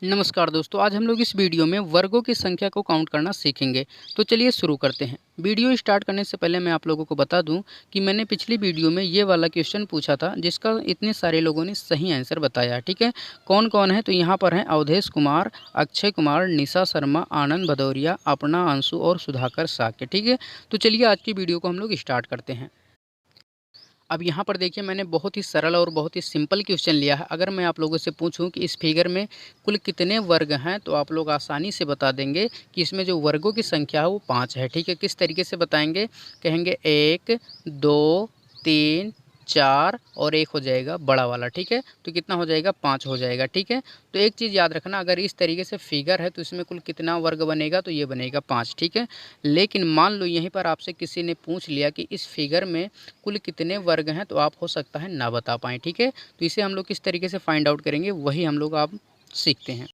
नमस्कार दोस्तों, आज हम लोग इस वीडियो में वर्गों की संख्या को काउंट करना सीखेंगे। तो चलिए शुरू करते हैं। वीडियो स्टार्ट करने से पहले मैं आप लोगों को बता दूं कि मैंने पिछली वीडियो में ये वाला क्वेश्चन पूछा था जिसका इतने सारे लोगों ने सही आंसर बताया। ठीक है, कौन कौन है? तो यहाँ पर हैं अवधेश कुमार, अक्षय कुमार, निशा शर्मा, आनंद भदौरिया, अपना, अंशु और सुधाकर साक्य। ठीक है, तो चलिए आज की वीडियो को हम लोग स्टार्ट करते हैं। अब यहाँ पर देखिए, मैंने बहुत ही सरल और बहुत ही सिंपल क्वेश्चन लिया है। अगर मैं आप लोगों से पूछूं कि इस फिगर में कुल कितने वर्ग हैं, तो आप लोग आसानी से बता देंगे कि इसमें जो वर्गों की संख्या है वो 5 है। ठीक है, किस तरीके से बताएंगे? कहेंगे 1, 2, 3, 4 और एक हो जाएगा बड़ा वाला। ठीक है, तो कितना हो जाएगा? 5 हो जाएगा। ठीक है, तो एक चीज़ याद रखना, अगर इस तरीके से फिगर है तो इसमें कुल कितना वर्ग बनेगा? तो ये बनेगा 5। ठीक है, लेकिन मान लो यहीं पर आपसे किसी ने पूछ लिया कि इस फिगर में कुल कितने वर्ग हैं, तो आप हो सकता है ना बता पाएँ। ठीक है, तो इसे हम लोग किस तरीके से फाइंड आउट करेंगे वही हम लोग आप सीखते हैं।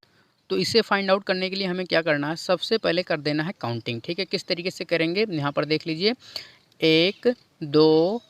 तो इसे फाइंड आउट करने के लिए हमें क्या करना है? सबसे पहले कर देना है काउंटिंग। ठीक है, किस तरीके से करेंगे? यहाँ पर देख लीजिए, 1, 2,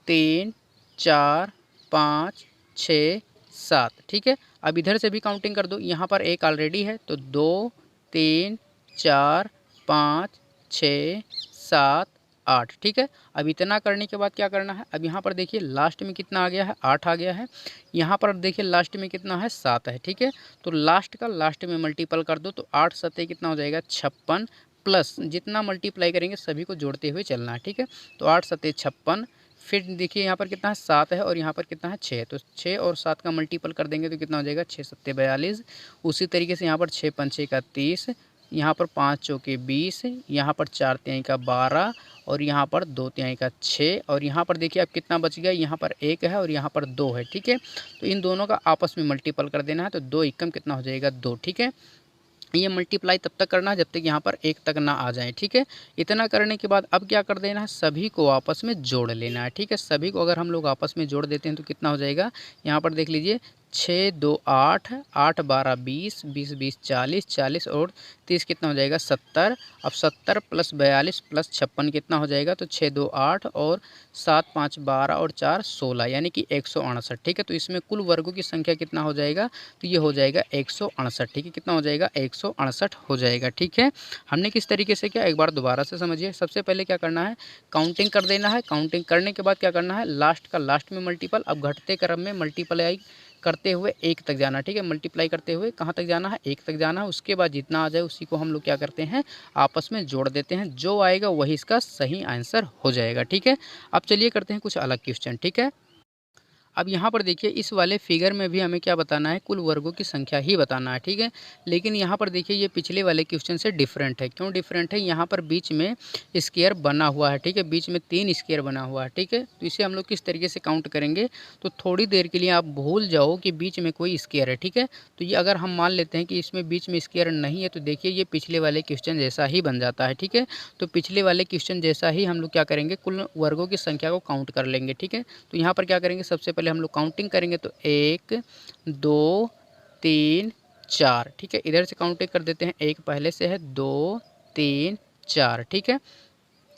3, 4, 5, 6, 7। ठीक है, अब इधर से भी काउंटिंग कर दो। यहाँ पर एक ऑलरेडी है तो 2, 3, 4, 5, 6, 7, 8। ठीक है, अब इतना करने के बाद क्या करना है? अब यहाँ पर देखिए लास्ट में कितना आ गया है? 8 आ गया है। यहाँ पर देखिए लास्ट में कितना है? 7 है। ठीक है, तो लास्ट का लास्ट में मल्टीपल कर दो तो 8 सत्ते कितना हो जाएगा? 56 प्लस जितना मल्टीप्लाई करेंगे सभी को जोड़ते हुए चलना है। ठीक है, तो 8 सत्ते 56। फिर देखिए यहाँ पर कितना है? 7 है और यहाँ पर कितना है? 6। तो 6 और 7 का मल्टीपल कर देंगे तो कितना हो जाएगा? 6 सत्ते 42। उसी तरीके से यहाँ पर 6 पंचे का 30, यहाँ पर 5 चौके 20, यहाँ पर 4 तिहाई का 12 और यहाँ पर 2 तिहाई का 6 और यहाँ पर देखिए अब कितना बच गया? यहाँ पर 1 है और यहाँ पर 2 है। ठीक है, तो इन दोनों का आपस में मल्टीपल कर देना है तो 2 एकम कितना हो जाएगा? 2। ठीक है, ये मल्टीप्लाई तब तक करना है जब तक यहाँ पर 1 तक ना आ जाए। ठीक है, इतना करने के बाद अब क्या कर देना है? सभी को आपस में जोड़ लेना है। ठीक है, सभी को अगर हम लोग आपस में जोड़ देते हैं तो कितना हो जाएगा? यहाँ पर देख लीजिए, 6 2 8, 8 12 20, 20 20 40, 40 और 30 कितना हो जाएगा? 70। अब 70 प्लस 42 प्लस 56 कितना हो जाएगा? तो 6 2 8 और 7 5 12 और 4 16 यानी कि 168। ठीक है, तो इसमें कुल वर्गों की संख्या कितना हो जाएगा? तो ये हो जाएगा 168। ठीक है, कितना हो जाएगा? 168 हो जाएगा। ठीक है, हमने किस तरीके से किया एक बार दोबारा से समझिए। सबसे पहले क्या करना है? काउंटिंग कर देना है। काउंटिंग करने के बाद क्या करना है? लास्ट का लास्ट में मल्टीपल, अब घटते क्रम में मल्टीप्लाई करते हुए 1 तक जाना। ठीक है, मल्टीप्लाई करते हुए कहाँ तक जाना है? 1 तक जाना है। उसके बाद जितना आ जाए उसी को हम लोग क्या करते हैं? आपस में जोड़ देते हैं। जो आएगा वही इसका सही आंसर हो जाएगा। ठीक है, अब चलिए करते हैं कुछ अलग क्वेश्चन। ठीक है, अब यहाँ पर देखिए इस वाले फिगर में भी हमें क्या बताना है? कुल वर्गों की संख्या ही बताना है। ठीक है, लेकिन यहाँ पर देखिए ये पिछले वाले क्वेश्चन से डिफरेंट है। क्यों डिफरेंट है? यहाँ पर बीच में स्क्वायर बना हुआ है। ठीक है, बीच में 3 स्क्वायर बना हुआ है। ठीक है, तो इसे हम लोग किस तरीके से काउंट करेंगे? तो थोड़ी देर के लिए आप भूल जाओ कि बीच में कोई स्क्वायर है। ठीक है, तो ये अगर हम मान लेते हैं कि इसमें बीच में स्क्वायर नहीं है तो देखिए ये पिछले वाले क्वेश्चन जैसा ही बन जाता है। ठीक है, तो पिछले वाले क्वेश्चन जैसा ही हम लोग क्या करेंगे? कुल वर्गों की संख्या को काउंट कर लेंगे। ठीक है, तो यहाँ पर क्या करेंगे? सबसे पहले हम लोग काउंटिंग करेंगे तो 1 2 3 4। ठीक है, इधर से काउंटिंग कर देते हैं। 1 पहले से है, 2 3 4। ठीक है,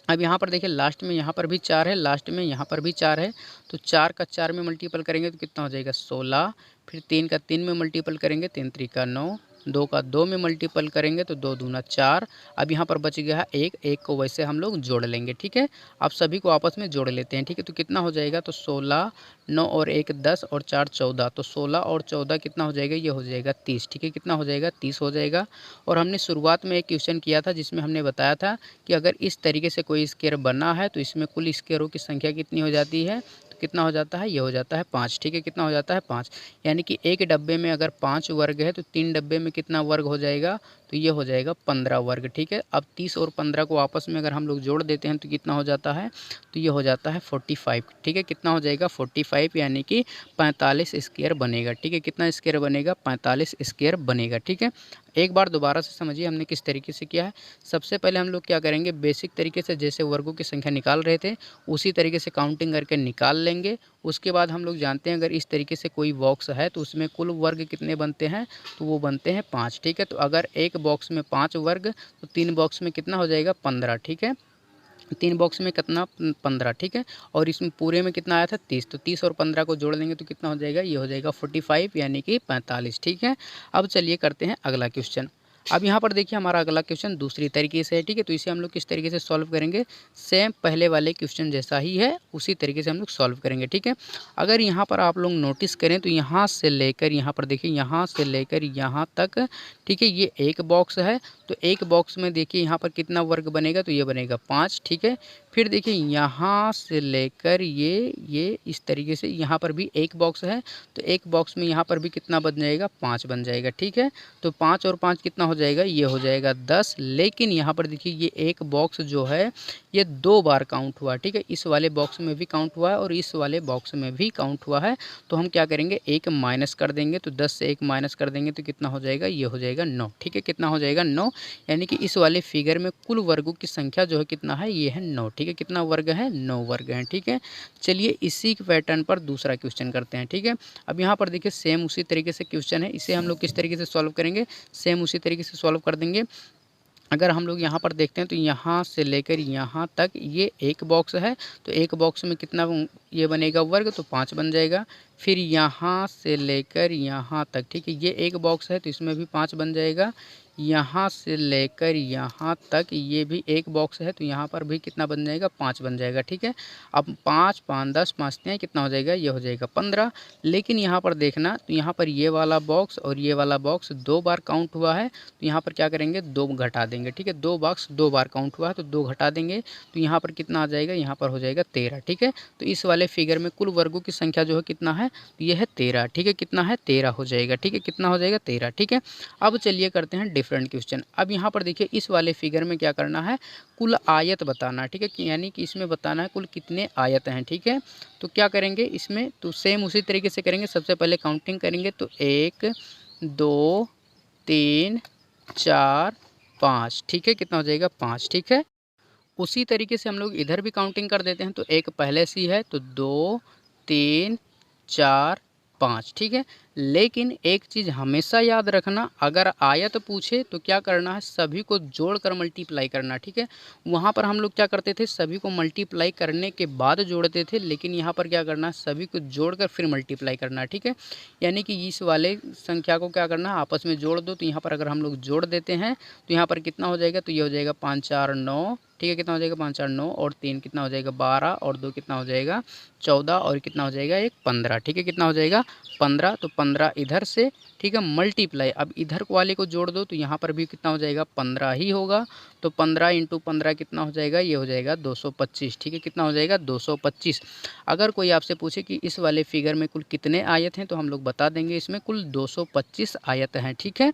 अब यहाँ पर देखिए लास्ट में यहाँ पर भी 4 है, लास्ट में यहाँ पर भी 4 है। तो 4 का 4 में मल्टीपल करेंगे तो कितना हो जाएगा? 16। फिर 3 का 3 में मल्टीपल करेंगे, 3 त्रिका 9। 2 का 2 में मल्टीपल करेंगे तो 2 दूना 4। अब यहाँ पर बच गया है 1, 1 को वैसे हम लोग जोड़ लेंगे। ठीक है, अब सभी को आपस में जोड़ लेते हैं। ठीक है, तो कितना हो जाएगा? तो 16, 9 और 1 10 और 4 14। तो 16 और 14 कितना हो जाएगा? ये हो जाएगा 30। ठीक है, कितना हो जाएगा? 30 हो जाएगा। और हमने शुरुआत में एक क्वेश्चन किया था जिसमें हमने बताया था कि अगर इस तरीके से कोई स्क्वायर बना है तो इसमें कुल स्क्वायरों की संख्या कितनी हो जाती है? तो कितना हो जाता है? ये हो जाता है 5। ठीक है, कितना हो जाता है? 5। यानी कि एक डब्बे में अगर 5 वर्ग है तो 3 डब्बे में कितना वर्ग हो जाएगा? तो ये हो जाएगा 15 वर्ग। ठीक है, अब 30 और 15 को आपस में अगर हम लोग जोड़ देते हैं तो कितना हो जाता है? तो ये हो जाता है 45। ठीक है, कितना हो जाएगा? 45 यानी कि 45 स्क्वायर बनेगा। ठीक है, कितना स्क्वायर बनेगा? 45 स्क्वायर बनेगा। ठीक है, एक बार दोबारा से समझिए हमने किस तरीके से किया है। सबसे पहले हम लोग क्या करेंगे? बेसिक तरीके से जैसे वर्गों की संख्या निकाल रहे थे उसी तरीके से काउंटिंग करके निकाल लेंगे। उसके बाद हम लोग जानते हैं अगर इस तरीके से कोई बॉक्स है तो उसमें कुल वर्ग कितने बनते हैं? तो वो बनते हैं 5। ठीक है, तो अगर एक बॉक्स में 5 वर्ग तो 3 बॉक्स में कितना हो जाएगा? 15। ठीक है, तीन बॉक्स में कितना 15, ठीक है। और इसमें पूरे में कितना आया था 30, तो 30 और 15 को जोड़ देंगे तो कितना हो जाएगा, ये हो जाएगा 45 यानी कि 45, ठीक है। अब चलिए करते हैं अगला क्वेश्चन। अब यहाँ पर देखिए हमारा अगला क्वेश्चन दूसरी तरीके से है, ठीक है। तो इसे हम लोग किस तरीके से सॉल्व करेंगे, सेम पहले वाले क्वेश्चन जैसा ही है उसी तरीके से हम लोग सॉल्व करेंगे, ठीक है। अगर यहाँ पर आप लोग नोटिस करें तो यहाँ से लेकर यहाँ पर देखिए, यहाँ से लेकर यहाँ तक, ठीक है, ये एक बॉक्स है। तो एक बॉक्स में देखिए यहाँ पर कितना वर्ग बनेगा, तो ये बनेगा 5, ठीक है। फिर देखिए यहाँ से लेकर ये इस तरीके से यहाँ पर भी एक बॉक्स है, तो एक बॉक्स में यहाँ पर भी कितना बन जाएगा, 5 बन जाएगा, ठीक है। तो 5 और 5 कितना हो जाएगा, ये हो जाएगा 10। लेकिन यहाँ पर देखिए ये एक बॉक्स जो है ये 2 बार काउंट हुआ, ठीक है। इस वाले बॉक्स में भी काउंट हुआ है और इस वाले बॉक्स में भी काउंट हुआ है। तो हम क्या करेंगे, एक माइनस कर देंगे, तो 10 से एक माइनस कर देंगे तो कितना हो जाएगा, ये हो जाएगा 9, ठीक है। कितना हो जाएगा 9, यानी कि इस वाले फिगर में कुल वर्गों की संख्या जो है कितना है, ये है 9, ठीक है। कितना वर्ग है, 9 वर्ग हैं, ठीक है। चलिए इसी पैटर्न पर दूसरा क्वेश्चन करते हैं, ठीक है। अब यहाँ पर देखिए सेम उसी तरीके से क्वेश्चन है, इसे हम लोग किस तरीके से सॉल्व करेंगे, सेम उसी तरीके से सॉल्व कर देंगे। अगर हम लोग यहाँ पर देखते हैं तो यहाँ से लेकर यहाँ तक ये एक बॉक्स है, तो एक बॉक्स में कितना ये बनेगा वर्ग, तो 5 बन जाएगा। फिर यहाँ से लेकर यहाँ तक, ठीक है, ये एक बॉक्स है तो इसमें भी 5 बन जाएगा। यहाँ से लेकर यहाँ तक ये भी एक बॉक्स है तो यहाँ पर भी कितना बन जाएगा, 5 बन जाएगा, ठीक है। अब 5 5 10 5 हैं, कितना हो जाएगा, ये हो जाएगा 15। लेकिन यहाँ पर देखना, तो यहाँ पर ये वाला बॉक्स और ये वाला बॉक्स 2 बार काउंट हुआ है, तो यहाँ पर क्या करेंगे, 2 घटा देंगे, ठीक है। 2 बॉक्स 2 बार काउंट हुआ है तो 2 घटा देंगे, तो यहाँ पर कितना आ जाएगा, यहाँ पर हो जाएगा 13, ठीक है। तो इस वाले फिगर में कुल वर्गों की संख्या जो है कितना है, तो ये है 13, ठीक है। कितना है, 13 हो जाएगा, ठीक है। कितना हो जाएगा, 13, ठीक है। अब चलिए करते हैं डिफरेंट क्वेश्चन। अब यहाँ पर देखिए इस वाले फिगर में क्या करना है, कुल आयत बताना, ठीक है, यानी कि इसमें बताना है कुल कितने आयत हैं, ठीक है। तो क्या करेंगे इसमें, तो सेम उसी तरीके से करेंगे। सबसे पहले काउंटिंग करेंगे, तो 1 2 3 4 5, ठीक है। कितना हो जाएगा, 5, ठीक है। उसी तरीके से हम लोग इधर भी काउंटिंग कर देते हैं, तो एक पहले से ही है, तो 2 3 4 5, ठीक है। लेकिन एक चीज़ हमेशा याद रखना, अगर आयत पूछे तो क्या करना है, सभी को जोड़कर मल्टीप्लाई करना, ठीक है। वहाँ पर हम लोग क्या करते थे, सभी को मल्टीप्लाई करने के बाद जोड़ते थे, लेकिन यहाँ पर क्या करना है, सभी को जोड़कर फिर मल्टीप्लाई करना, ठीक है। यानी कि इस वाले संख्या को क्या करना है, आपस में जोड़ दो। तो यहाँ पर अगर हम लोग जोड़ देते हैं तो यहाँ पर कितना हो जाएगा, तो ये हो जाएगा 5 4 9, ठीक है। कितना हो जाएगा, 5 4 9 और 3 कितना हो जाएगा, 12 और 2 कितना हो जाएगा, 14 और कितना हो जाएगा, एक 15, ठीक है। कितना हो जाएगा, 15। तो 15 इधर से, ठीक है, मल्टीप्लाई, अब इधर वाले को जोड़ दो तो यहाँ पर भी कितना हो जाएगा, 15 ही होगा। तो 15 इंटू 15 कितना हो जाएगा, ये हो जाएगा 225, ठीक है। कितना हो जाएगा, 225। अगर कोई आपसे पूछे कि इस वाले फिगर में कुल कितने आयत हैं, तो हम लोग बता देंगे इसमें कुल 225 आयत हैं, ठीक है।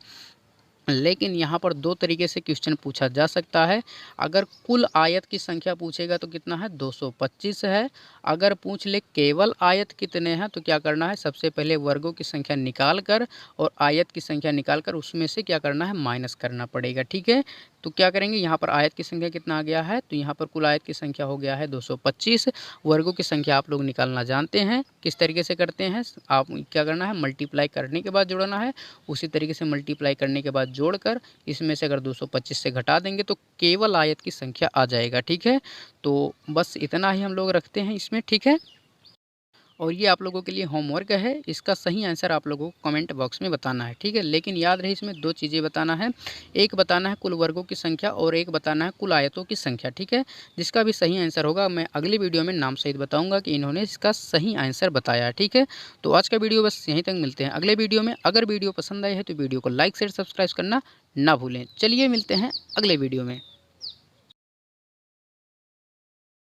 लेकिन यहाँ पर 2 तरीके से क्वेश्चन पूछा जा सकता है। अगर कुल आयत की संख्या पूछेगा तो कितना है, 225 है। अगर पूछ ले केवल आयत कितने हैं, तो क्या करना है, सबसे पहले वर्गों की संख्या निकाल कर और आयत की संख्या निकाल कर उसमें से क्या करना है, माइनस करना पड़ेगा, ठीक है। तो क्या करेंगे, यहाँ पर आयत की संख्या कितना आ गया है, तो यहाँ पर कुल आयत की संख्या हो गया है 225। वर्गों की संख्या आप लोग निकालना जानते हैं, किस तरीके से करते हैं। आप क्या करना है, मल्टीप्लाई करने के बाद जोड़ना है, उसी तरीके से मल्टीप्लाई करने के बाद जोड़कर इसमें से अगर 225 से घटा देंगे तो केवल आयत की संख्या आ जाएगा, ठीक है। तो बस इतना ही हम लोग रखते हैं इसमें, ठीक है। और ये आप लोगों के लिए होमवर्क है, इसका सही आंसर आप लोगों को कमेंट बॉक्स में बताना है, ठीक है। लेकिन याद रहे इसमें 2 चीज़ें बताना है, एक बताना है कुल वर्गों की संख्या और एक बताना है कुल आयतों की संख्या, ठीक है। जिसका भी सही आंसर होगा मैं अगली वीडियो में नाम सहित बताऊंगा कि इन्होंने इसका सही आंसर बताया, ठीक है। तो आज का वीडियो बस यहीं तक, मिलते हैं अगले वीडियो में। अगर वीडियो पसंद आए है तो वीडियो को लाइक शेयर सब्सक्राइब करना ना भूलें। चलिए मिलते हैं अगले वीडियो में।